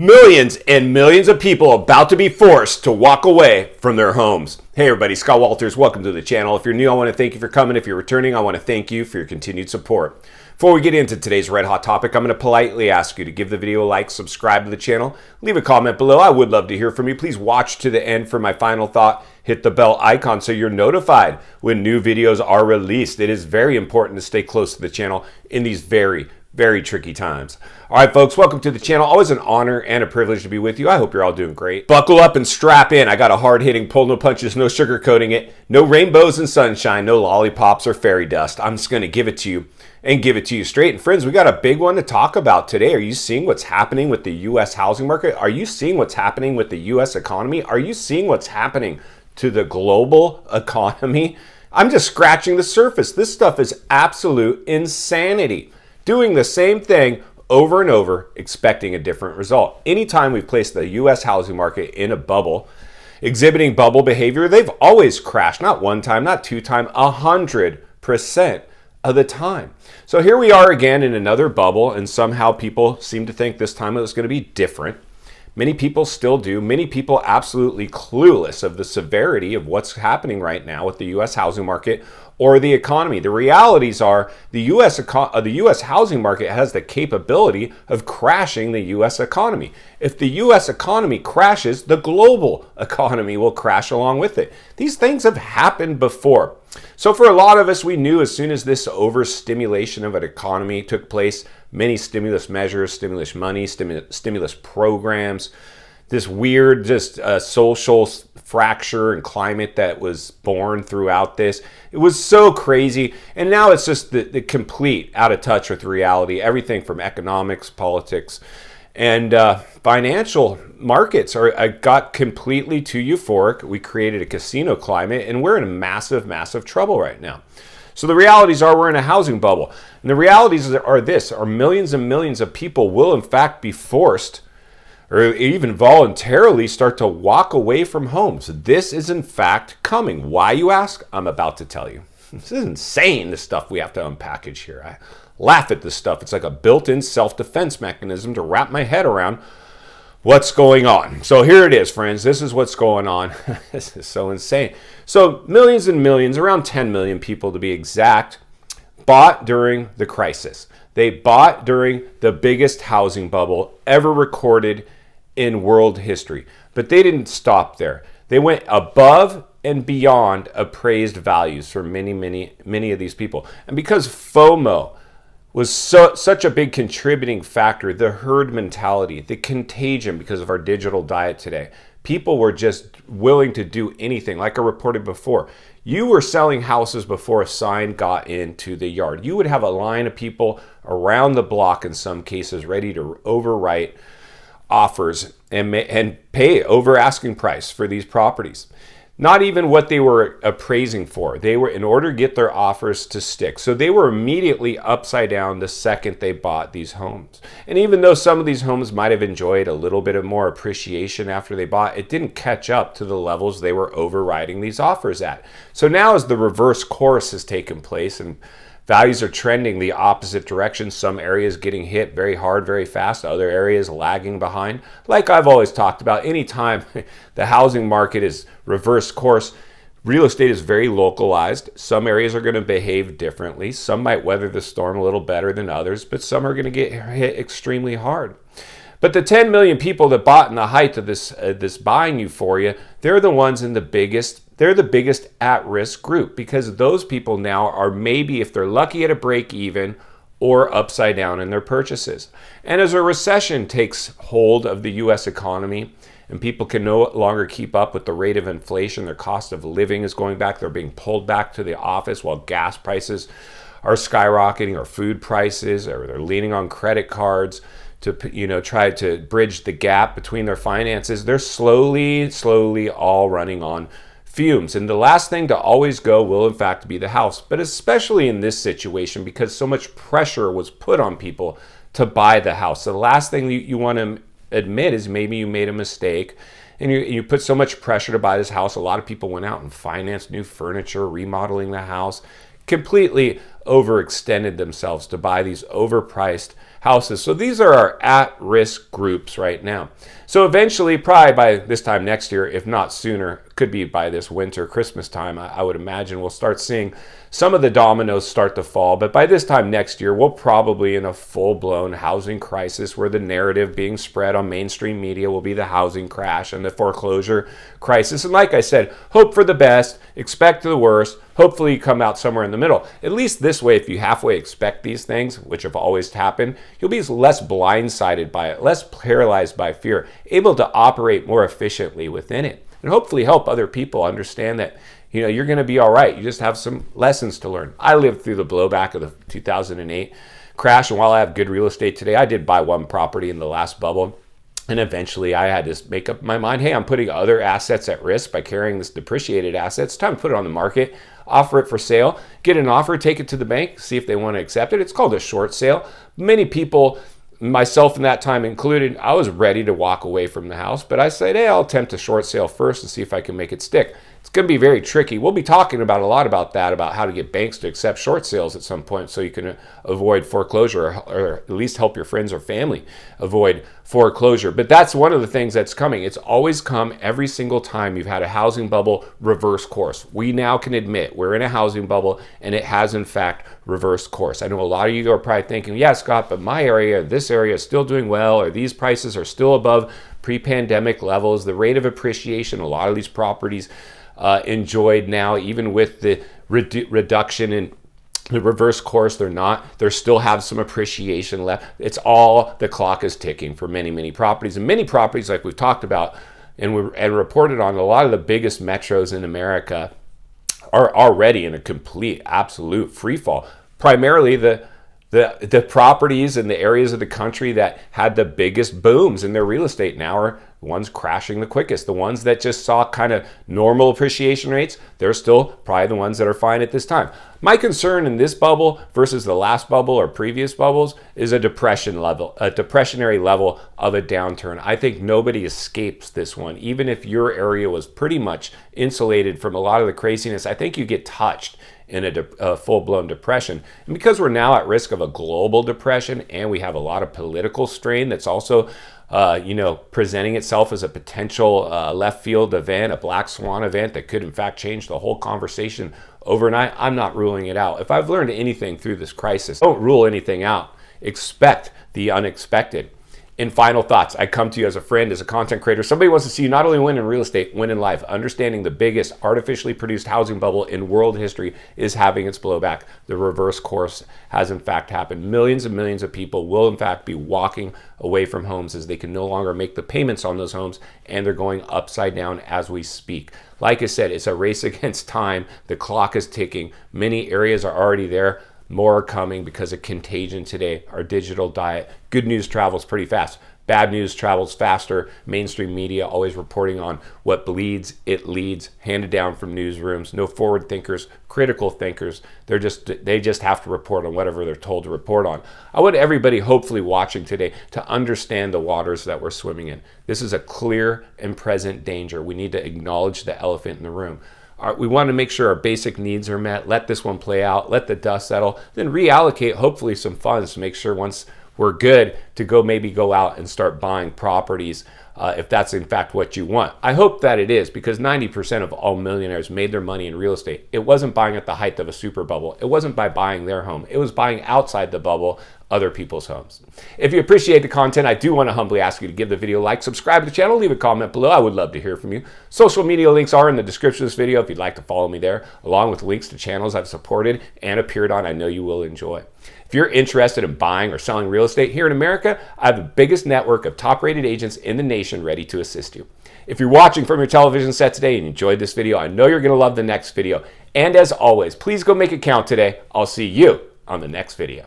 Millions and millions of people about to be forced to walk away from their homes. Hey everybody, Scott Walters, welcome to the channel. If you're new, I want to thank you for coming. If you're returning, I want to thank you for your continued support. Before we get into today's red hot topic, I'm going to politely ask you to give the video a like, subscribe to the channel, leave a comment below. I would love to hear from you. Please watch to the end for my final thought. Hit the bell icon so you're notified when new videos are released. It is very important to stay close to the channel in these very tricky times. All right, folks, welcome to the channel. Always an honor and a privilege to be with you. I hope you're all doing great. Buckle up and strap in. I got a hard-hitting pull, no punches, no sugarcoating it, no rainbows and sunshine, no lollipops or fairy dust. I'm just going to give it to you and give it to you straight. And friends, we got a big one to talk about today. Are you seeing what's happening with the U.S. housing market? Are you seeing what's happening with the U.S. economy? Are you seeing what's happening to the global economy? I'm just scratching the surface. This stuff is absolute insanity. Doing the same thing over and over, expecting a different result. Anytime we've placed the U.S. housing market in a bubble, exhibiting bubble behavior, they've always crashed. Not one time, not two times, 100% of the time. So here we are again in another bubble, and somehow people seem to think this time it was going to be different. Many people still do. Many people absolutely clueless of the severity of what's happening right now with the U.S. housing market or the economy. The realities are the U.S. housing market has the capability of crashing the U.S. economy. If the U.S. economy crashes, the global economy will crash along with it. These things have happened before. So for a lot of us, we knew as soon as this overstimulation of an economy took place, many stimulus measures, stimulus money, stimulus programs, this weird social fracture and climate that was born throughout this. It was so crazy. And now it's just the complete out of touch with reality. Everything from economics, politics, and financial markets got completely too euphoric. We created a casino climate, and we're in massive trouble right now. So the realities are we're in a housing bubble. And the realities are millions and millions of people will in fact be forced or even voluntarily start to walk away from homes. This is in fact coming. Why, you ask? I'm about to tell you. This is insane, the stuff we have to unpackage here. I laugh at this stuff. It's like a built-in self-defense mechanism to wrap my head around what's going on. So here it is, friends. This is what's going on. This is so insane. So millions and millions, around 10 million people to be exact, bought during the crisis. They bought during the biggest housing bubble ever recorded in world history. But they didn't stop there. They went above and beyond appraised values for many of these people. And because FOMO was such a big contributing factor, the herd mentality, the contagion because of our digital diet today, people were just willing to do anything. Like I reported before, you were selling houses before a sign got into the yard. You would have a line of people around the block in some cases ready to overwrite offers and pay over asking price for these properties. Not even what they were appraising for. They were in order to get their offers to stick. So they were immediately upside down the second they bought these homes. And even though some of these homes might have enjoyed a little bit of more appreciation after they bought, it didn't catch up to the levels they were overriding these offers at. So now as the reverse course has taken place and values are trending the opposite direction, some areas getting hit very hard, very fast, other areas lagging behind. Like I've always talked about, anytime the housing market is reverse course, real estate is very localized. Some areas are going to behave differently. Some might weather the storm a little better than others, but some are going to get hit extremely hard. But the 10 million people that bought in the height of this buying euphoria, they're the ones in the biggest at-risk group, because those people now are maybe, if they're lucky, at a break even or upside down in their purchases. And as a recession takes hold of the U.S. economy and people can no longer keep up with the rate of inflation, their cost of living is going back, they're being pulled back to the office while gas prices are skyrocketing, or food prices, or they're leaning on credit cards to try to bridge the gap between their finances. They're slowly all running on fumes. And the last thing to always go will in fact be the house. But especially in this situation, because so much pressure was put on people to buy the house. So the last thing you want to admit is maybe you made a mistake and you put so much pressure to buy this house. A lot of people went out and financed new furniture, remodeling the house, completely overextended themselves to buy these overpriced houses. So these are our at-risk groups right now. So eventually, probably by this time next year, if not sooner, could be by this winter, Christmas time, I would imagine we'll start seeing some of the dominoes start to fall. But by this time next year, we'll probably in a full-blown housing crisis where the narrative being spread on mainstream media will be the housing crash and the foreclosure crisis. And like I said, hope for the best, expect the worst. Hopefully you come out somewhere in the middle. At least this way, if you halfway expect these things, which have always happened, you'll be less blindsided by it, less paralyzed by fear, able to operate more efficiently within it, and hopefully help other people understand that you're going to be all right. You just have some lessons to learn. I lived through the blowback of the 2008 crash, and while I have good real estate today, I did buy one property in the last bubble. And eventually I had to make up my mind, hey, I'm putting other assets at risk by carrying this depreciated asset. It's time to put it on the market, offer it for sale, get an offer, take it to the bank, see if they want to accept it. It's called a short sale. Many people, myself in that time included, I was ready to walk away from the house, but I said, hey, I'll attempt a short sale first and see if I can make it stick. It's going to be very tricky. We'll be talking about a lot about that, about how to get banks to accept short sales at some point so you can avoid foreclosure or at least help your friends or family avoid foreclosure. But that's one of the things that's coming. It's always come every single time you've had a housing bubble reverse course. We now can admit we're in a housing bubble and it has in fact reversed course. I know a lot of you are probably thinking, yeah, Scott, but my area, this area is still doing well, or these prices are still above pre-pandemic levels. The rate of appreciation, a lot of these properties enjoyed now, even with the reduction in the reverse course, they still have some appreciation left. It's all, the clock is ticking for many, many properties. And many properties, like we've talked about and reported on, a lot of the biggest metros in America are already in a complete, absolute free fall. Primarily the properties in the areas of the country that had the biggest booms in their real estate now are the ones crashing the quickest. The ones that just saw kind of normal appreciation rates, they're still probably the ones that are fine at this time. My concern in this bubble versus the last bubble or previous bubbles is a depressionary level of a downturn. I think nobody escapes this one. Even if your area was pretty much insulated from a lot of the craziness, I think you get touched in a full-blown depression. And because we're now at risk of a global depression and we have a lot of political strain that's also presenting itself as a potential left field event, a black swan event that could in fact change the whole conversation overnight, I'm not ruling it out. If I've learned anything through this crisis, don't rule anything out. Expect the unexpected. In final thoughts, I come to you as a friend, as a content creator. Somebody wants to see you not only win in real estate, win in life. Understanding the biggest artificially produced housing bubble in world history is having its blowback. The reverse course has in fact happened. Millions and millions of people will in fact be walking away from homes as they can no longer make the payments on those homes, and they're going upside down as we speak. Like I said, it's a race against time. The clock is ticking. Many areas are already there. More are coming because of contagion today, our digital diet. Good news travels pretty fast. Bad news travels faster. Mainstream media always reporting on what bleeds, it leads, handed down from newsrooms. No forward thinkers, critical thinkers. They just have to report on whatever they're told to report on. I want everybody hopefully watching today to understand the waters that we're swimming in. This is a clear and present danger. We need to acknowledge the elephant in the room. We want to make sure our basic needs are met. Let this one play out. Let the dust settle. Then reallocate hopefully some funds to make sure once we're good to maybe go out and start buying properties if that's in fact what you want. I hope that it is, because 90% of all millionaires made their money in real estate. It wasn't buying at the height of a super bubble. It wasn't by buying their home. It was buying outside the bubble other people's homes. If you appreciate the content, I do want to humbly ask you to give the video a like, subscribe to the channel, leave a comment below. I would love to hear from you. Social media links are in the description of this video if you'd like to follow me there, along with links to channels I've supported and appeared on I know you will enjoy. If you're interested in buying or selling real estate here in America, I have the biggest network of top-rated agents in the nation ready to assist you. If you're watching from your television set today and enjoyed this video, I know you're going to love the next video. And as always, please go make it count today. I'll see you on the next video.